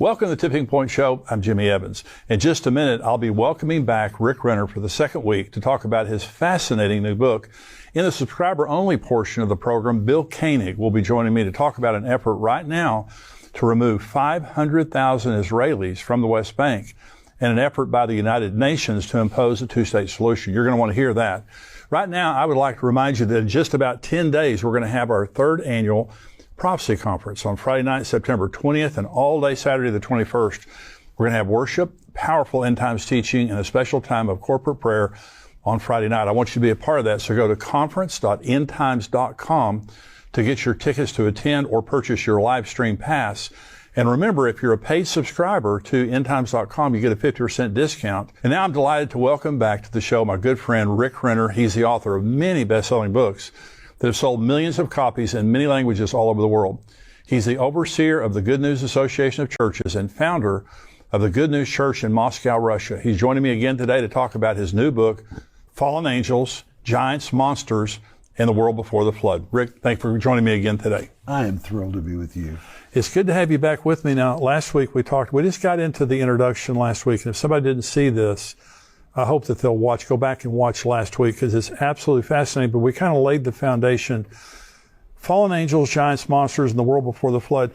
Welcome to the Tipping Point Show. I'm Jimmy Evans. In just a minute, I'll be welcoming back Rick Renner for the second week to talk about his fascinating new book. In the subscriber-only portion of the program, Bill Koenig will be joining me to talk about an effort right now to remove 500,000 Israelis from the West Bank and an effort by the United Nations to impose a two-state solution. You're going to want to hear that. Right now, I would like to remind you that in just about 10 days, we're going to have our third annual Prophecy Conference on Friday night, September 20th, and all day Saturday the 21st. We're going to have worship, powerful end times teaching, and a special time of corporate prayer on Friday night. I want you to be a part of that, so go to conference.endtimes.com to get your tickets to attend or purchase your live stream pass. And remember, if you're a paid subscriber to endtimes.com, you get a 50% discount. And now I'm delighted to welcome back to the show my good friend Rick Renner. He's the author of many best-selling books that have sold millions of copies in many languages all over the world. He's the overseer of the Good News Association of Churches and founder of the Good News Church in Moscow, Russia. He's joining me again today to talk about his new book, Fallen Angels, Giants, Monsters, and the World Before the Flood. Rick, thanks for joining me again today. I am thrilled to be with you. It's good to have you back with me. Now, last week we just got into the introduction last week, and if somebody didn't see this, I hope that they'll go back and watch last week, because it's absolutely fascinating. But we kind of laid the foundation. Fallen angels, giants, monsters, and the world before the flood.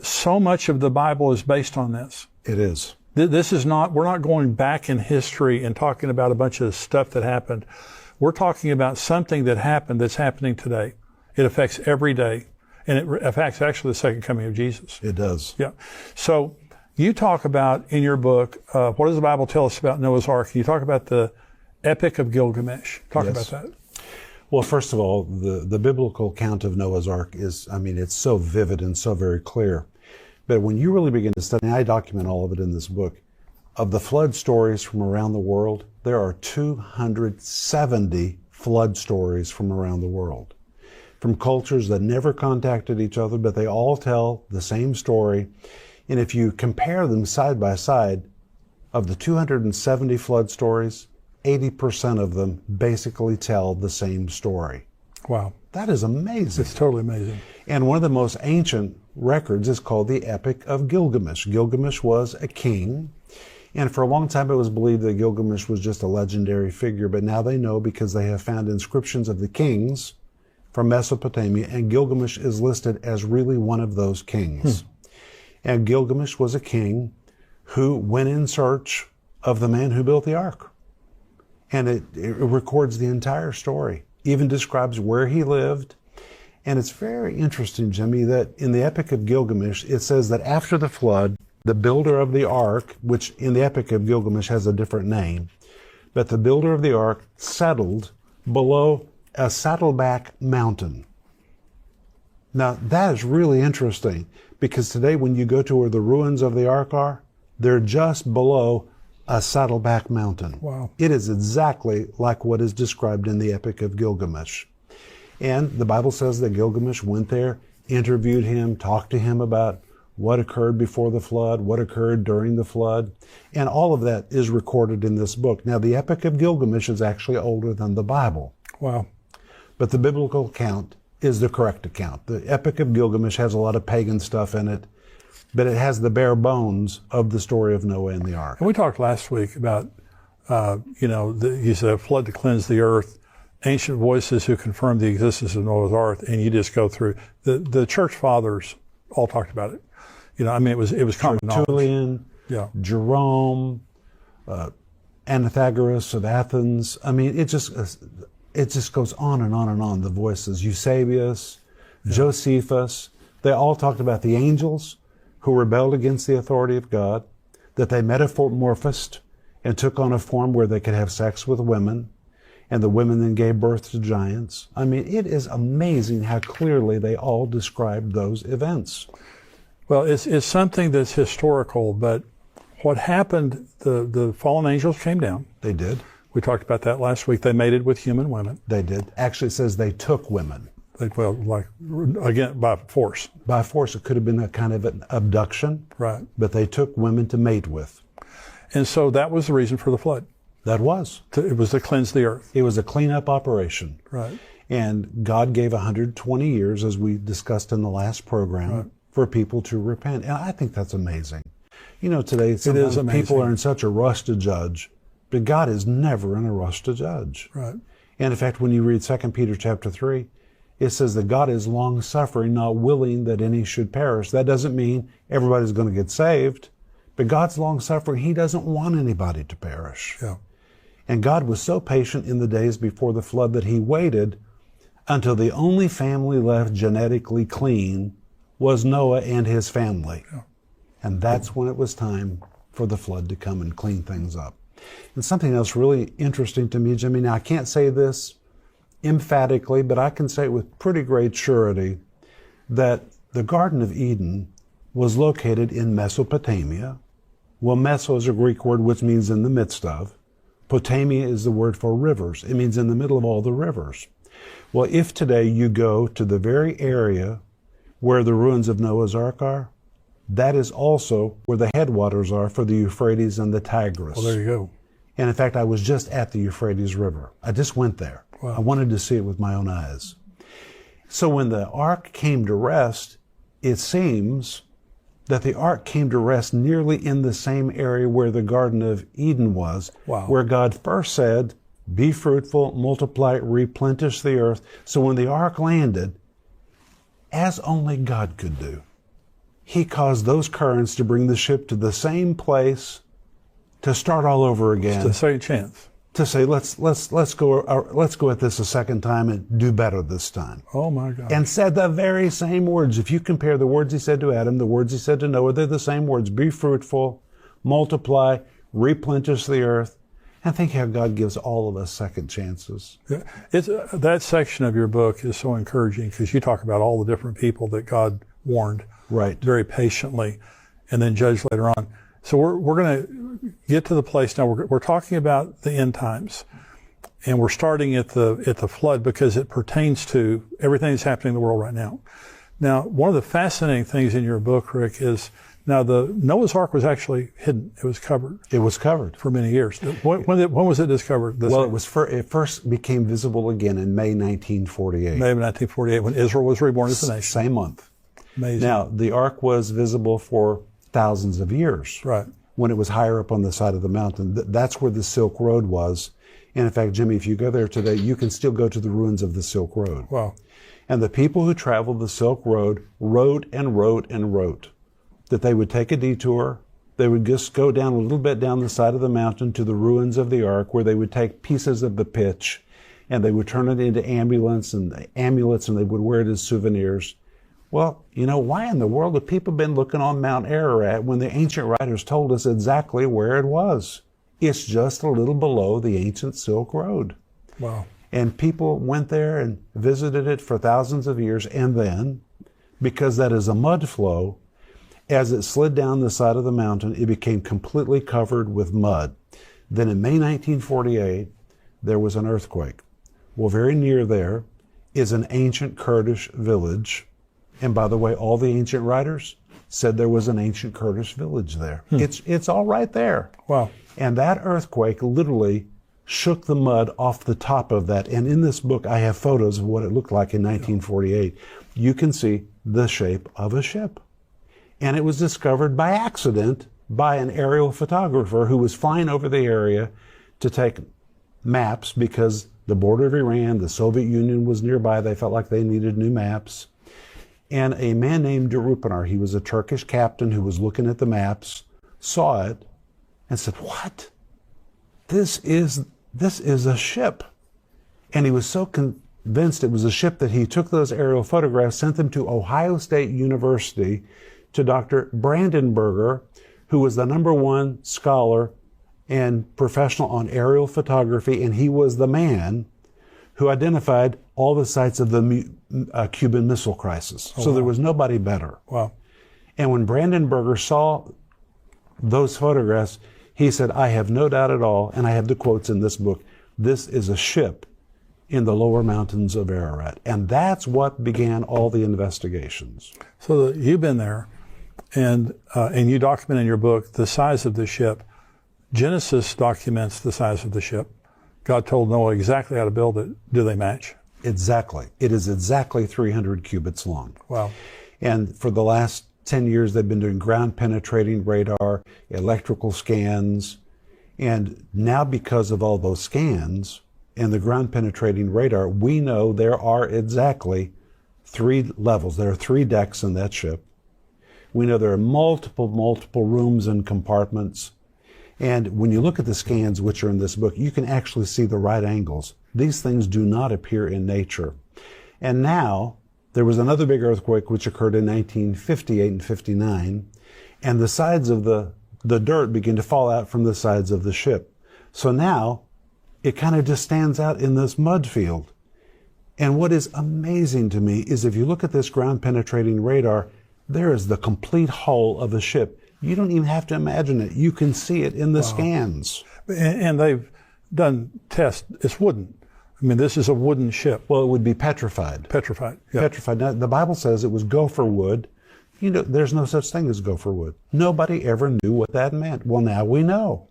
So much of the Bible is based on this. It is. This is not, we're not going back in history and talking about a bunch of stuff that happened. We're talking about something that happened that's happening today. It affects every day. And it affects actually the second coming of Jesus. It does. Yeah. So you talk about in your book, what does the Bible tell us about Noah's Ark? You talk about the Epic of Gilgamesh. Talk about that. Well, first of all, the biblical account of Noah's Ark is, it's so vivid and so very clear. But when you really begin to study, I document all of it in this book, of the flood stories from around the world, there are 270 flood stories from around the world. From cultures that never contacted each other, but they all tell the same story. And if you compare them side by side, of the 270 flood stories, 80% of them basically tell the same story. Wow. That is amazing. It's totally amazing. And one of the most ancient records is called the Epic of Gilgamesh. Gilgamesh was a king, and for a long time it was believed that Gilgamesh was just a legendary figure, but now they know because they have found inscriptions of the kings from Mesopotamia, and Gilgamesh is listed as really one of those kings. And Gilgamesh was a king who went in search of the man who built the ark. And it records the entire story, even describes where he lived. And it's very interesting, Jimmy, that in the Epic of Gilgamesh, it says that after the flood, the builder of the ark, which in the Epic of Gilgamesh has a different name, but the builder of the ark settled below a saddleback mountain. Now, that is really interesting, because today when you go to where the ruins of the ark are, they're just below a saddleback mountain. Wow. It is exactly like what is described in the Epic of Gilgamesh. And the Bible says that Gilgamesh went there, interviewed him, talked to him about what occurred before the flood, what occurred during the flood, and all of that is recorded in this book. Now, the Epic of Gilgamesh is actually older than the Bible. Wow. But the biblical account is the correct account. The Epic of Gilgamesh has a lot of pagan stuff in it, but it has the bare bones of the story of Noah and the ark. And we talked last week about, you said a flood to cleanse the earth, ancient voices who confirmed the existence of Noah's Ark, and you just go through. The church fathers all talked about it. It was common knowledge. Tertullian, Jerome, Anaxagoras of Athens. It just goes on and on and on, the voices. Eusebius, Josephus, they all talked about the angels who rebelled against the authority of God, that they metamorphosed and took on a form where they could have sex with women, and the women then gave birth to giants. It is amazing how clearly they all described those events. Well, it's something that's historical, but what happened, the fallen angels came down. They did. We talked about that last week. They mated with human women. They did. Actually, it says they took women. Again, by force. By force. It could have been a kind of an abduction. Right. But they took women to mate with. And so that was the reason for the flood. That was. It was to cleanse the earth. It was a cleanup operation. Right. And God gave 120 years, as we discussed in the last program, for people to repent. And I think that's amazing. You know, today sometimes amazing. people are in such a rush to judge, but God is never in a rush to judge. Right. And in fact, when you read 2 Peter chapter 3, it says that God is long-suffering, not willing that any should perish. That doesn't mean everybody's going to get saved, but God's long-suffering. He doesn't want anybody to perish. Yeah. And God was so patient in the days before the flood that he waited until the only family left genetically clean was Noah and his family. Yeah. And that's when it was time for the flood to come and clean things up. And something else really interesting to me, Jimmy, now I can't say this emphatically, but I can say it with pretty great surety, that the Garden of Eden was located in Mesopotamia. Well, meso is a Greek word which means in the midst of. Potamia is the word for rivers. It means in the middle of all the rivers. Well, if today you go to the very area where the ruins of Noah's Ark are, that is also where the headwaters are for the Euphrates and the Tigris. Well, there you go. And in fact, I was just at the Euphrates River. I just went there. Wow. I wanted to see it with my own eyes. So when the ark came to rest, it seems that the ark came to rest nearly in the same area where the Garden of Eden was, Wow. where God first said, be fruitful, multiply, replenish the earth. So when the ark landed, as only God could do, he caused those currents to bring the ship to the same place to start all over again. It's a second chance. To say, let's go at this a second time and do better this time. Oh my God. And said the very same words. If you compare the words he said to Adam, the words he said to Noah, they're the same words. Be fruitful, multiply, replenish the earth. And think how God gives all of us second chances. Yeah. That section of your book is so encouraging because you talk about all the different people that God warned Right. very patiently and then judged later on. So we're going to get to the place now. We're talking about the end times, and we're starting at the flood because it pertains to everything that's happening in the world right now. Now, one of the fascinating things in your book, Rick, is now the Noah's Ark was actually hidden. It was covered. It was covered for many years. When was it discovered? Well, it first became visible again in May 1948. May of 1948, when Israel was reborn as a nation. Same month. Amazing. Now, the ark was visible for thousands of years. Right. When it was higher up on the side of the mountain. That's where the Silk Road was. And in fact, Jimmy, if you go there today, you can still go to the ruins of the Silk Road. Wow. And the people who traveled the Silk Road wrote and wrote and wrote that they would take a detour. They would just go down a little bit down the side of the mountain to the ruins of the ark, where they would take pieces of the pitch and they would turn it into amulets, and they would wear it as souvenirs. Well, you know, why in the world have people been looking on Mount Ararat when the ancient writers told us exactly where it was? It's just a little below the ancient Silk Road. Wow. And people went there and visited it for thousands of years, and then, because that is a mud flow, as it slid down the side of the mountain, it became completely covered with mud. Then in May 1948, there was an earthquake. Well, very near there is an ancient Kurdish village. And by the way, all the ancient writers said there was an ancient Kurdish village there. It's all right there. Wow. And that earthquake literally shook the mud off the top of that. And in this book, I have photos of what it looked like in 1948. You can see the shape of a ship. And it was discovered by accident by an aerial photographer who was flying over the area to take maps because the border of Iran, the Soviet Union was nearby. They felt like they needed new maps. And a man named Deepen, he was a Turkish captain who was looking at the maps, saw it, and said, "What? This is a ship." And he was so convinced it was a ship that he took those aerial photographs, sent them to Ohio State University to Dr. Brandenburger, who was the #1 scholar and professional on aerial photography, and he was the man who identified all the sites of the Cuban Missile Crisis. So there was nobody better. Wow. And when Brandenburger saw those photographs, he said, "I have no doubt at all," and I have the quotes in this book, "this is a ship in the lower mountains of Ararat." And that's what began all the investigations. So you've been there, and you document in your book the size of the ship. Genesis documents the size of the ship. God told Noah exactly how to build it. Do they match? Exactly. It is exactly 300 cubits long. Wow. And for the last 10 years they've been doing ground penetrating radar, electrical scans, and now because of all those scans and the ground penetrating radar, we know there are exactly 3 levels. There are 3 decks in that ship. We know there are multiple rooms and compartments. And when you look at the scans which are in this book, you can actually see the right angles. These things do not appear in nature. And now, there was another big earthquake which occurred in 1958 and 59, and the sides of the dirt began to fall out from the sides of the ship. So now, it kind of just stands out in this mud field. And what is amazing to me is if you look at this ground penetrating radar, there is the complete hull of the ship. You don't even have to imagine it. You can see it in the scans. And they've done tests. It's wooden. I mean, this is a wooden ship. Well, it would be petrified. Petrified. Yeah. Petrified. Now, the Bible says it was gopher wood. You know, there's no such thing as gopher wood. Nobody ever knew what that meant. Well, now we know,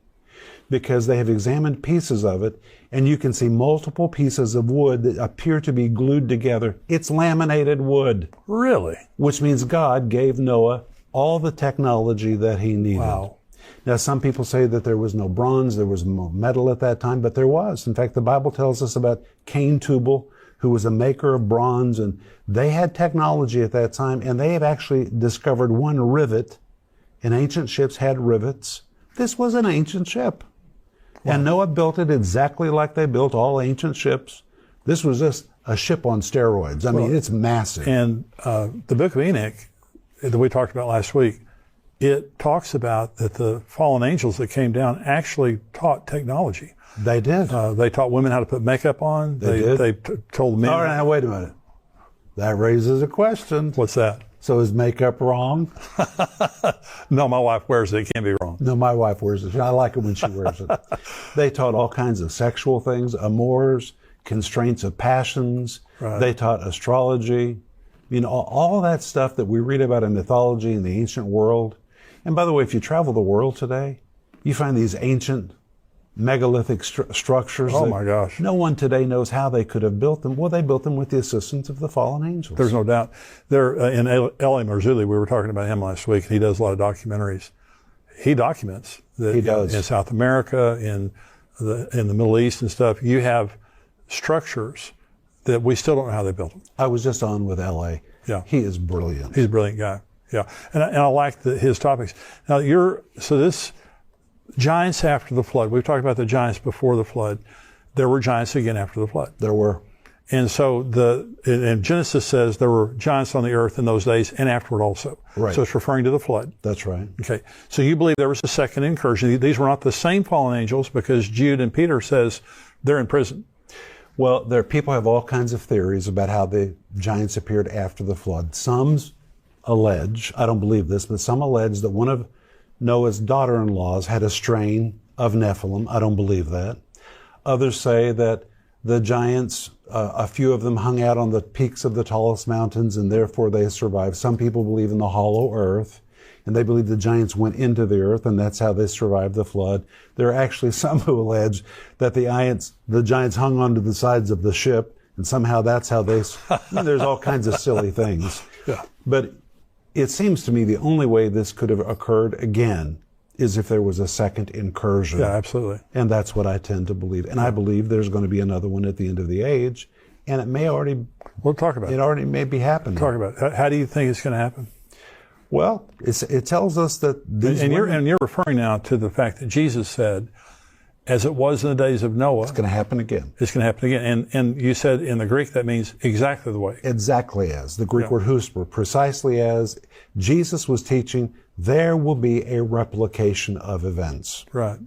because they have examined pieces of it, and you can see multiple pieces of wood that appear to be glued together. It's laminated wood. Really? Which means God gave Noah all the technology that he needed. Wow. Now, some people say that there was no bronze, there was no metal at that time, but there was. In fact, the Bible tells us about Cain Tubal, who was a maker of bronze, and they had technology at that time, and they have actually discovered one rivet, and ancient ships had rivets. This was an ancient ship. Wow. And Noah built it exactly like they built all ancient ships. This was just a ship on steroids. I mean, it's massive. And the book of Enoch that we talked about last week, it talks about that the fallen angels that came down actually taught technology. They did. They taught women how to put makeup on. They did. They told men. All right, now wait a minute. That raises a question. What's that? So is makeup wrong? No, my wife wears it. It can't be wrong. No, my wife wears it. I like it when she wears it. They taught all kinds of sexual things, amours, constraints of passions. Right. They taught astrology. You know, all that stuff that we read about in mythology in the ancient world. And by the way, if you travel the world today, you find these ancient megalithic structures. Oh my gosh. No one today knows how they could have built them. Well, they built them with the assistance of the fallen angels. There's no doubt. There in L.A. Marzulli, we were talking about him last week, and he does a lot of documentaries. He documents that he does. In South America, in the Middle East and stuff, you have structures that we still don't know how they built them. I was just on with L.A. Yeah. He is brilliant. He's a brilliant guy. Yeah. And I like his topics. Now this giants after the flood. We've talked about the giants before the flood. There were giants again after the flood. There were. And so and Genesis says there were giants on the earth in those days and afterward also. Right. So it's referring to the flood. That's right. Okay. So you believe there was a second incursion. These were not the same fallen angels because Jude and Peter says they're in prison. Well, people have all kinds of theories about how the giants appeared after the flood. Some allege, I don't believe this, but some allege that one of Noah's daughter-in-laws had a strain of Nephilim. I don't believe that. Others say that the giants, a few of them hung out on the peaks of the tallest mountains and therefore they survived. Some people believe in the hollow earth, and they believe the giants went into the earth and that's how they survived the flood. There are actually some who allege that the giants hung onto the sides of the ship and somehow that's how they, there's all kinds of silly things. Yeah. But it seems to me the only way this could have occurred again is if there was a second incursion. Yeah, absolutely. And that's what I tend to believe. And I believe there's going to be another one at the end of the age. And it may already... We'll talk about it. It already may be happening. Talk about it. How do you think it's going to happen? Well, it tells us that these you're referring now to the fact that Jesus said, as it was in the days of Noah, it's going to happen again. It's going to happen again. And you said in the Greek that means exactly the way. Exactly as. The Greek word husper, precisely as Jesus was teaching, there will be a replication of events. Right.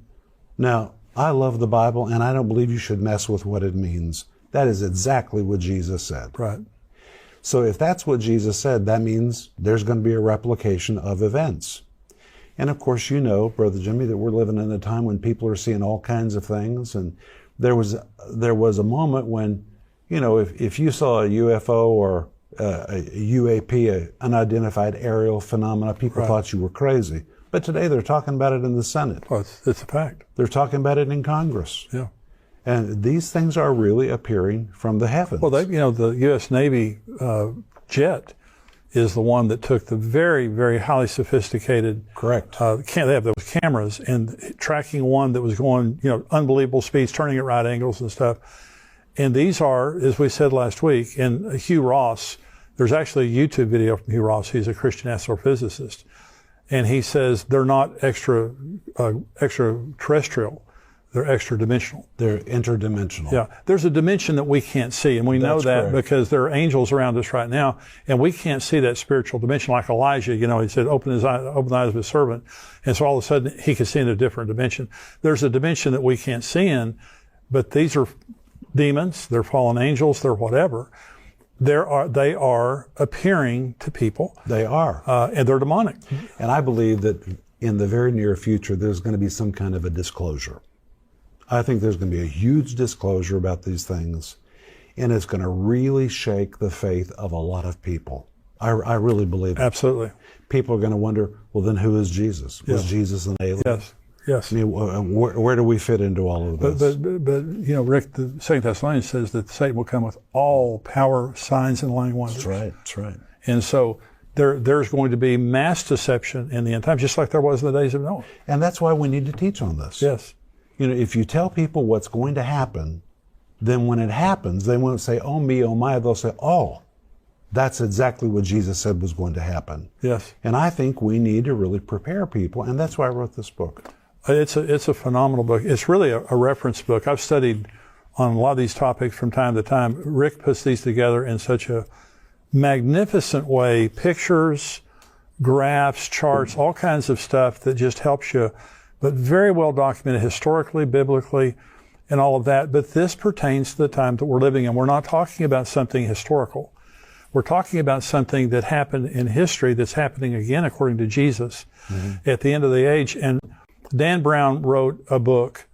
Now, I love the Bible, and I don't believe you should mess with what it means. That is exactly what Jesus said. Right. So if that's what Jesus said, that means there's going to be a replication of events. And of course, you know, Brother Jimmy, that we're living in a time when people are seeing all kinds of things. And there was a moment when, you know, if you saw a UFO or a UAP, an unidentified aerial phenomena, people thought you were crazy. But today they're talking about it in the Senate. Well, it's a fact. They're talking about it in Congress. Yeah. And these things are really appearing from the heavens. Well, the U.S. Navy jet is the one that took the very, very highly sophisticated. Correct. They have those cameras and tracking one that was going, unbelievable speeds, turning at right angles and stuff. And these are, as we said last week, and Hugh Ross, there's actually a YouTube video from Hugh Ross. He's a Christian astrophysicist. And he says they're not extraterrestrial. They're extra-dimensional. They're interdimensional. Yeah. There's a dimension that we can't see, and we know that correct. because there are angels around us right now, and we can't see that spiritual dimension. Like Elijah, he said, open the eyes of his servant. And so all of a sudden, he could see in a different dimension. There's a dimension that we can't see in, but these are demons, they're fallen angels, they're whatever. They are appearing to people. They are. And they're demonic. And I believe that in the very near future, there's going to be some kind of a disclosure. I think there's going to be a huge disclosure about these things, and it's going to really shake the faith of a lot of people. I really believe it. Absolutely. People are going to wonder, well, then who is Jesus? Was Jesus an alien? Yes. I mean, where do we fit into all of this? But Rick, the 2 Thessalonians says that Satan will come with all power, signs, and lying wonders. That's right. And so there's going to be mass deception in the end times, just like there was in the days of Noah. And that's why we need to teach on this. Yes. If you tell people what's going to happen, then when it happens, they won't say, oh me, oh my. They'll say, oh, that's exactly what Jesus said was going to happen. Yes. And I think we need to really prepare people, and that's why I wrote this book. It's a phenomenal book. It's really a reference book. I've studied on a lot of these topics from time to time. Rick puts these together in such a magnificent way, pictures, graphs, charts, all kinds of stuff that just helps you, but very well documented historically, biblically, and all of that. But this pertains to the time that we're living in. We're not talking about something historical. We're talking about something that happened in history that's happening again according to Jesus at the end of the age. And Dan Brown wrote a book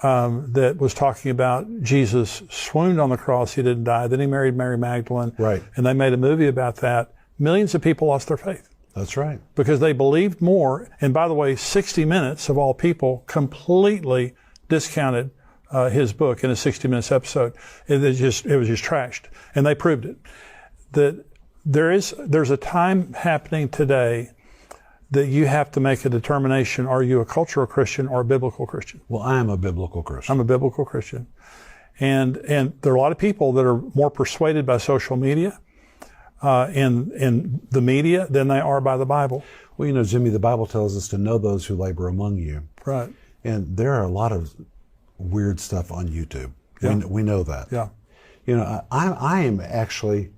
that was talking about Jesus swooned on the cross. He didn't die. Then he married Mary Magdalene. Right. And they made a movie about that. Millions of people lost their faith. That's right. Because they believed more. And by the way, 60 Minutes of all people completely discounted his book in a 60 Minutes episode. It was just trashed. And they proved it. That there's a time happening today that you have to make a determination. Are you a cultural Christian or a biblical Christian? Well, I am a biblical Christian. I'm a biblical Christian. And there are a lot of people that are more persuaded by social media and the media than they are by the Bible. Well, Jimmy, the Bible tells us to know those who labor among you. Right. And there are a lot of weird stuff on YouTube. Yeah. We know that. Yeah. I am actually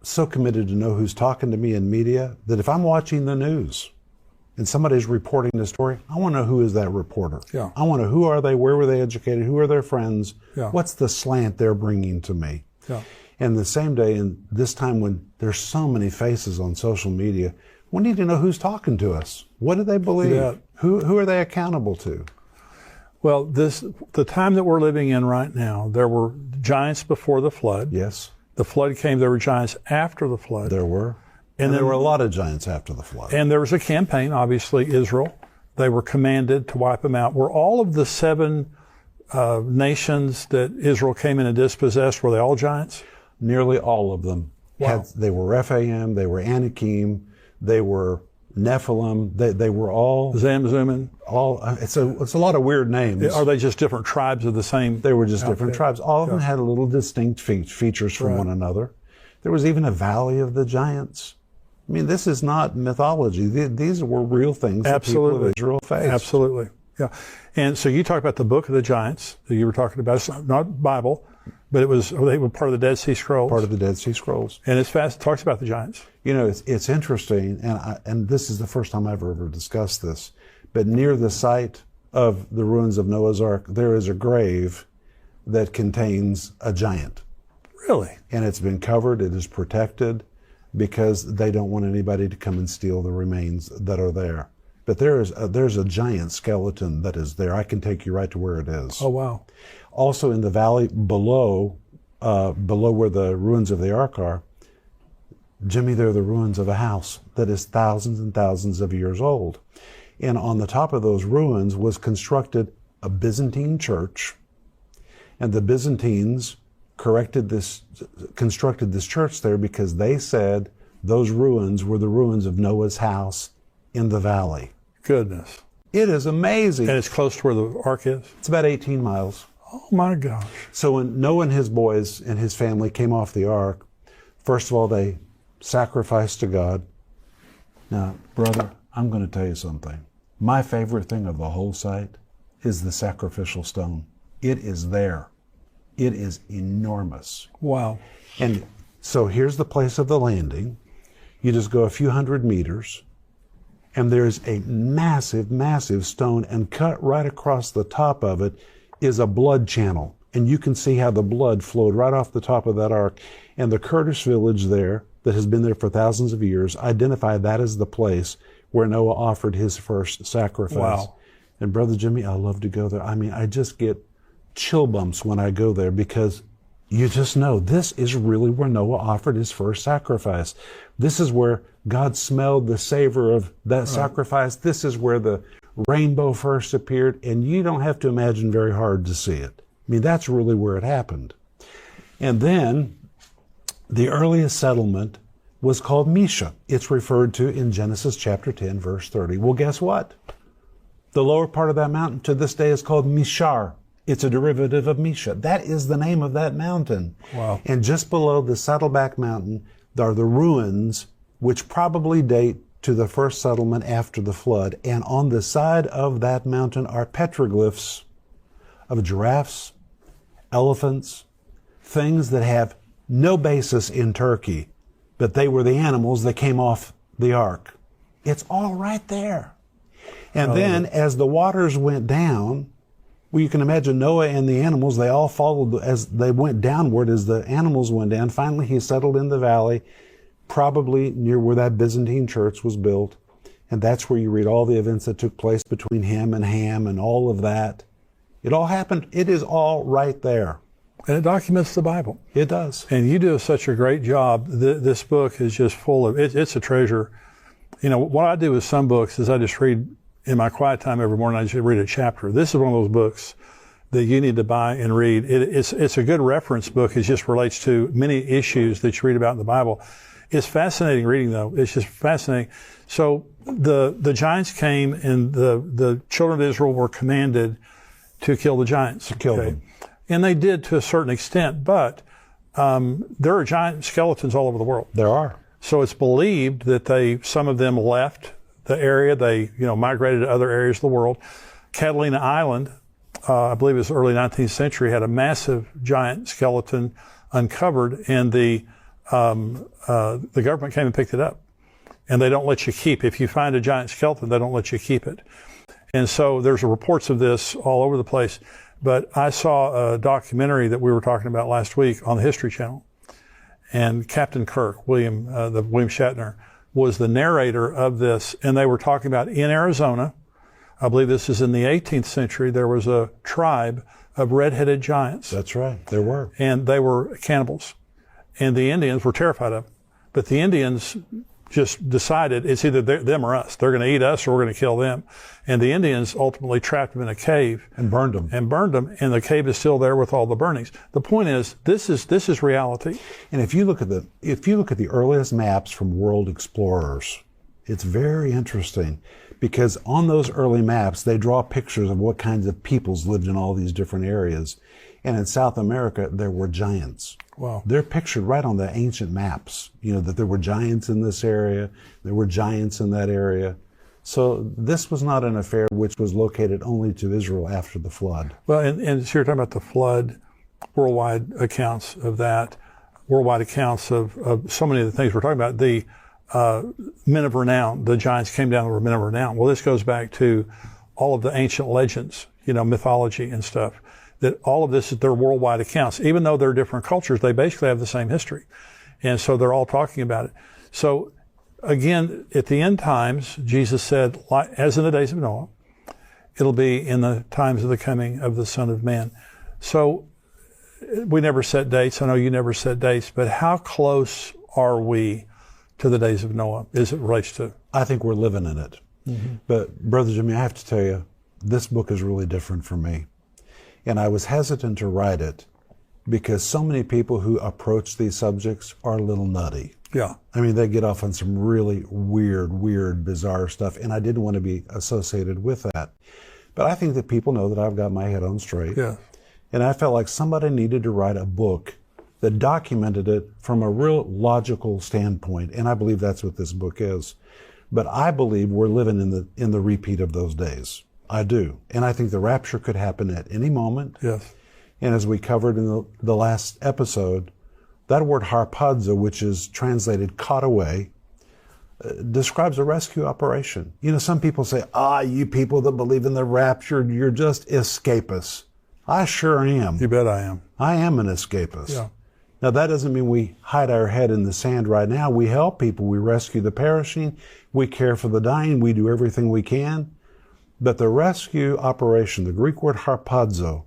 so committed to know who's talking to me in media that if I'm watching the news and somebody's reporting the story, I want to know who is that reporter. Yeah. I want to know who are they, where were they educated, who are their friends, Yeah. what's the slant they're bringing to me. Yeah. And the same day, and this time when there's so many faces on social media, we need to know who's talking to us. What do they believe? Yeah. Who are they accountable to? Well, the time that we're living in right now, there were giants before the flood. Yes. The flood came, there were giants after the flood. There were. And there were a lot of giants after the flood. And there was a campaign, obviously, Israel. They were commanded to wipe them out. Were all of the 7 nations that Israel came in and dispossessed, were they all giants? Nearly all of them. Wow. They were Rephaim, they were Anakim, they were Nephilim, they were all... Zamzummim? It's a lot of weird names. Are they just different tribes of the same? They were just different outfit? tribes. All of them had little distinct features from one another. There was even a valley of the giants. I mean, this is not mythology. These were real things that people of Israel faced. Absolutely. Yeah. And so you talk about the book of the giants that you were talking about. It's not Bible, but they were part of the Dead Sea Scrolls. Part of the Dead Sea Scrolls. And it talks about the giants. It's interesting, and this is the first time I've ever discussed this, but near the site of the ruins of Noah's Ark, there is a grave that contains a giant. Really? And it's been covered, it is protected, because they don't want anybody to come and steal the remains that are there. But there's a giant skeleton that is there. I can take you right to where it is. Oh, wow. Also in the valley below where the ruins of the ark are, Jimmy, they're the ruins of a house that is thousands and thousands of years old. And on the top of those ruins was constructed a Byzantine church. And the Byzantines constructed this church there because they said those ruins were the ruins of Noah's house in the valley. Goodness. It is amazing. And it's close to where the ark is? It's about 18 miles. Oh my gosh. So when Noah and his boys and his family came off the ark, first of all, they sacrificed to God. Now, brother, I'm going to tell you something. My favorite thing of the whole site is the sacrificial stone. It is there. It is enormous. Wow. And so here's the place of the landing. You just go a few hundred meters, and there's a massive, massive stone, and cut right across the top of it is a blood channel. And you can see how the blood flowed right off the top of that ark. And the Kurdish village there, that has been there for thousands of years, identified that as the place where Noah offered his first sacrifice. Wow. And Brother Jimmy, I love to go there. I mean, I just get chill bumps when I go there, because you just know this is really where Noah offered his first sacrifice. This is where God smelled the savor of that sacrifice. This is where the rainbow first appeared, and you don't have to imagine very hard to see it. I mean, that's really where it happened. And then the earliest settlement was called Mesha. It's referred to in Genesis chapter 10, verse 30. Well, guess what? The lower part of that mountain to this day is called Mishar. It's a derivative of Mesha. That is the name of that mountain. Wow. And just below the Saddleback Mountain are the ruins, which probably date to the first settlement after the flood. And on the side of that mountain are petroglyphs of giraffes, elephants, things that have no basis in Turkey, but they were the animals that came off the ark. It's all right there. And then as the waters went down, well, you can imagine Noah and the animals, they all followed as they went downward as the animals went down. Finally, he settled in the valley, probably near where that Byzantine church was built. And that's where you read all the events that took place between him and Ham and all of that. It all happened. It is all right there. And it documents the Bible. It does. And you do such a great job. This book is just full of, it's a treasure. You know, what I do with some books is I just read, in my quiet time every morning, I just read a chapter. This is one of those books that you need to buy and read. It's a good reference book. It just relates to many issues that you read about in the Bible. It's fascinating reading, though. It's just fascinating. So the giants came, and the children of Israel were commanded to kill the giants. To kill them. And they did to a certain extent, but there are giant skeletons all over the world. There are. So it's believed that some of them left the area. They, migrated to other areas of the world. Catalina Island, I believe it was early 19th century, had a massive giant skeleton uncovered, and the government came and picked it up. And they don't let you keep. If you find a giant skeleton, they don't let you keep it. And so there's reports of this all over the place. But I saw a documentary that we were talking about last week on the History Channel. And Captain Kirk, William Shatner, was the narrator of this. And they were talking about in Arizona, I believe this is in the 18th century, there was a tribe of red-headed giants. That's right. There were. And they were cannibals. And the Indians were terrified of them. But the Indians just decided it's either them or us. They're going to eat us or we're going to kill them. And the Indians ultimately trapped them in a cave. And burned them. And the cave is still there with all the burnings. The point is, this is reality. And if you look at the earliest maps from world explorers, it's very interesting, because on those early maps, they draw pictures of what kinds of peoples lived in all these different areas. And in South America, there were giants. Wow. They're pictured right on the ancient maps, that there were giants in this area, there were giants in that area. So this was not an affair which was located only to Israel after the flood. Well, and so you're talking about the flood, worldwide accounts of that, worldwide accounts of so many of the things we're talking about. The men of renown, the giants came down and were men of renown. Well, this goes back to all of the ancient legends, mythology and stuff. That all of this is their worldwide accounts. Even though they're different cultures, they basically have the same history. And so they're all talking about it. So again, at the end times, Jesus said, as in the days of Noah, it'll be in the times of the coming of the Son of Man. So we never set dates. I know you never set dates, but how close are we to the days of Noah as it relates to? I think we're living in it. Mm-hmm. But Brother Jimmy, I have to tell you, this book is really different for me. And I was hesitant to write it because so many people who approach these subjects are a little nutty. Yeah. I mean, they get off on some really weird, bizarre stuff, and I didn't want to be associated with that. But I think that people know that I've got my head on straight. Yeah. And I felt like somebody needed to write a book that documented it from a real logical standpoint, and I believe that's what this book is. But I believe we're living in the repeat of those days. I do. And I think the rapture could happen at any moment. Yes. And as we covered in the last episode, that word harpazo, which is translated caught away, describes a rescue operation. You know, some people say, you people that believe in the rapture, you're just escapists. I sure am. You bet I am. I am an escapist. Yeah. Now, that doesn't mean we hide our head in the sand right now. We help people. We rescue the perishing. We care for the dying. We do everything we can. But the rescue operation, the Greek word harpazo,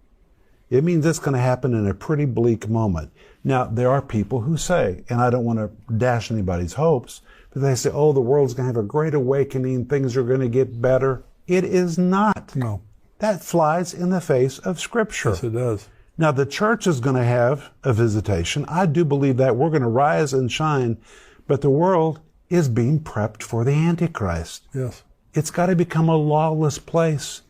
it means it's going to happen in a pretty bleak moment. Now, there are people who say, and I don't want to dash anybody's hopes, but they say, the world's going to have a great awakening. Things are going to get better. It is not. No. That flies in the face of Scripture. Yes, it does. Now, the church is going to have a visitation. I do believe that. We're going to rise and shine. But the world is being prepped for the Antichrist. Yes. It's got to become a lawless place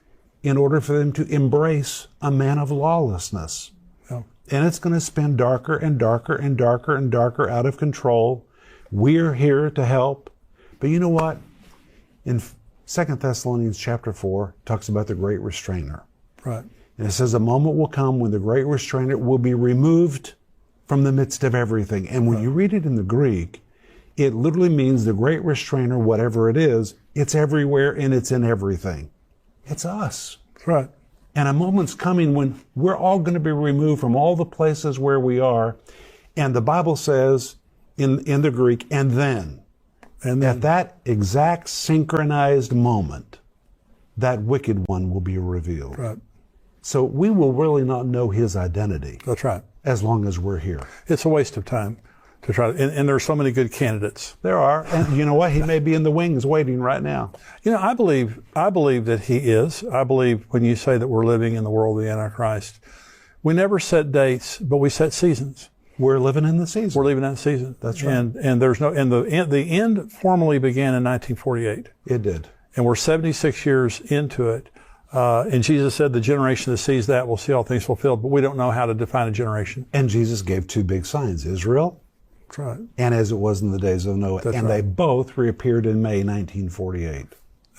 in order for them to embrace a man of lawlessness. Yeah. And it's going to spin darker and darker and darker and darker out of control. We're here to help. But you know what? In 2 Thessalonians chapter 4, it talks about the great restrainer. Right. And it says a moment will come when the great restrainer will be removed from the midst of everything. And when you read it in the Greek, it literally means the great restrainer, whatever it is, it's everywhere and it's in everything. It's us. Right. And a moment's coming when we're all going to be removed from all the places where we are. And the Bible says in the Greek, and then at that exact synchronized moment, that wicked one will be revealed. Right. So we will really not know his identity. That's right. As long as we're here. It's a waste of time to try to, and there are so many good candidates. There are. And you know what? He may be in the wings waiting right now. You know, I believe that he is. I believe when you say that we're living in the world of the Antichrist, we never set dates, but we set seasons. We're living in the season. We're living in that season. That's right. And there's no, and the end formally began in 1948. It did. And we're 76 years into it. And Jesus said the generation that sees that will see all things fulfilled, but we don't know how to define a generation. And Jesus gave two big signs, Israel, That's right. and as it was in the days of Noah. That's and right. they both reappeared in May 1948.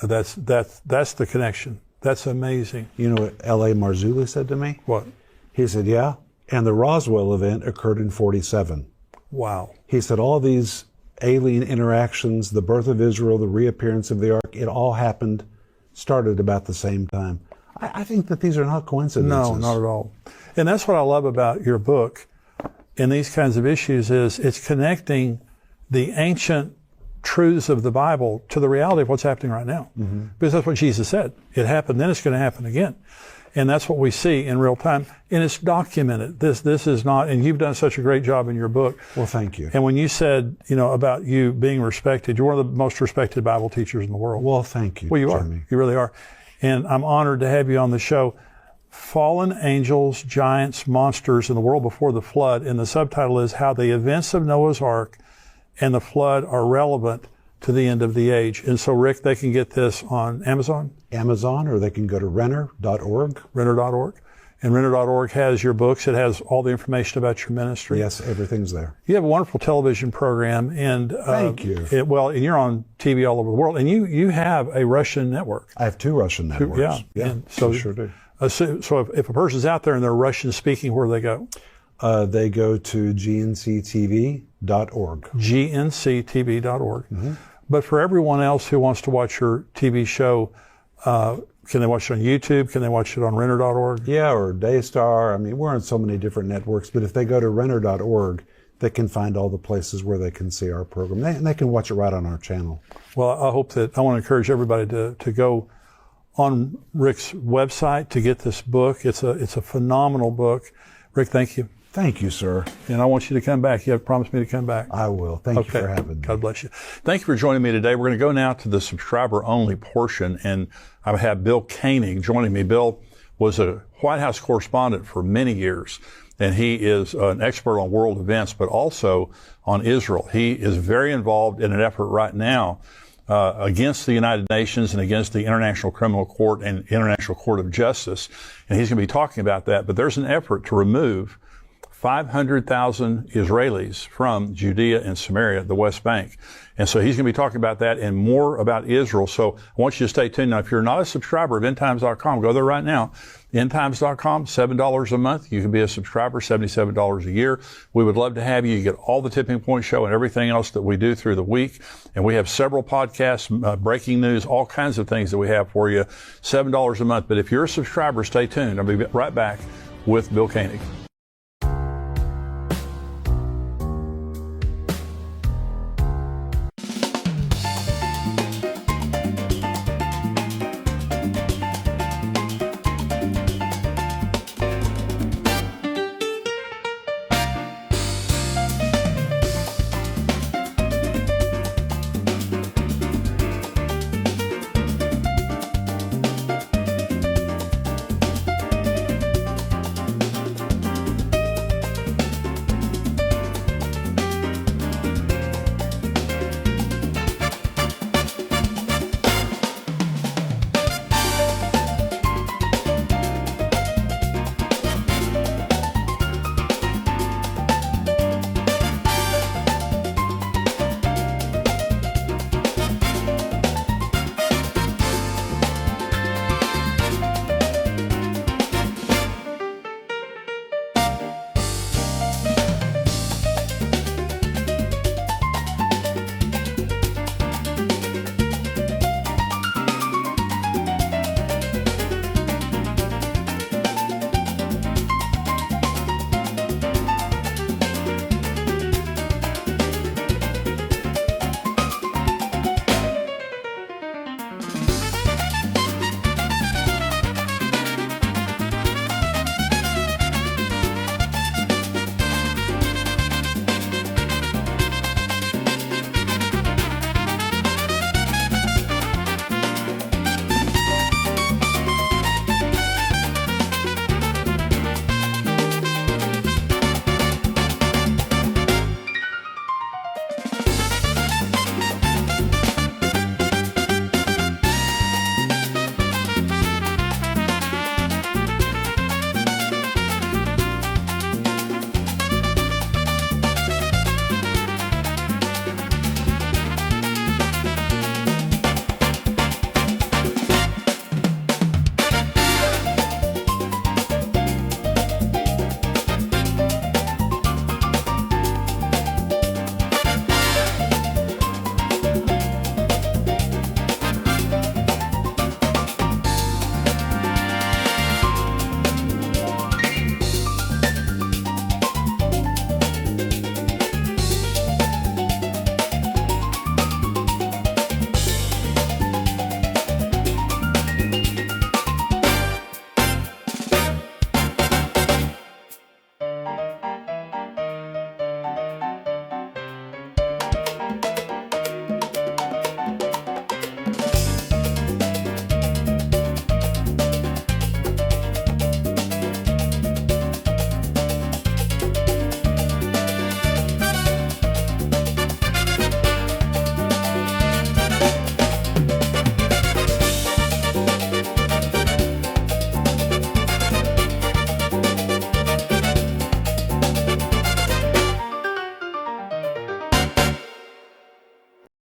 That's the connection. That's amazing. You know what L.A. Marzulli said to me? What? He said, yeah, and the Roswell event occurred in 47. Wow. He said all these alien interactions, the birth of Israel, the reappearance of the ark, it all started about the same time. I think that these are not coincidences. No, not at all. And that's what I love about your book and these kinds of issues is it's connecting the ancient truths of the Bible to the reality of what's happening right now. Mm-hmm. Because that's what Jesus said. It happened, then it's going to happen again. And that's what we see in real time. And it's documented. This is not, and you've done such a great job in your book. Well, thank you. And when you said, about you being respected, you're one of the most respected Bible teachers in the world. Well, thank you. Well, you Jeremy. are. You really are. And I'm honored to have you on the show. Fallen Angels, Giants, Monsters in the World Before the Flood. And the subtitle is How the Events of Noah's Ark and the Flood Are Relevant to the End of the Age. And so, Rick, they can get this on Amazon? Amazon, or they can go to Renner.org. Renner.org. And Renner.org has your books. It has all the information about your ministry. Yes, everything's there. You have a wonderful television program. And thank you. And you're on TV all over the world. And you have a Russian network. I have two Russian networks. Yeah. And so I sure do. So if a person's out there and they're Russian speaking, where do they go? They go to gnctv.org. gnctv.org. Mm-hmm. But for everyone else who wants to watch your TV show, can they watch it on YouTube? Can they watch it on Renner.org? Yeah, or Daystar. I mean, we're on so many different networks. But if they go to Renner.org, they can find all the places where they can see our program. And they can watch it right on our channel. Well, I want to encourage everybody to go on Rick's website to get this book. It's a phenomenal book. Rick, thank you. Thank you, sir. And I want you to come back. You have promised me to come back. I will. Thank you for having me. God bless you. Thank you for joining me today. We're going to go now to the subscriber-only portion, and I have Bill Koenig joining me. Bill was a White House correspondent for many years, and he is an expert on world events, but also on Israel. He is very involved in an effort right now against the United Nations and against the International Criminal Court and International Court of Justice, and he's going to be talking about that. But there's an effort to remove 500,000 Israelis from Judea and Samaria, the West Bank. And so he's going to be talking about that and more about Israel. So I want you to stay tuned. Now, if you're not a subscriber of endtimes.com, go there right now. endtimes.com, $7 a month. You can be a subscriber, $77 a year. We would love to have you. You get all the Tipping Point Show and everything else that we do through the week. And we have several podcasts, breaking news, all kinds of things that we have for you. $7 a month. But if you're a subscriber, stay tuned. I'll be right back with Bill Koenig.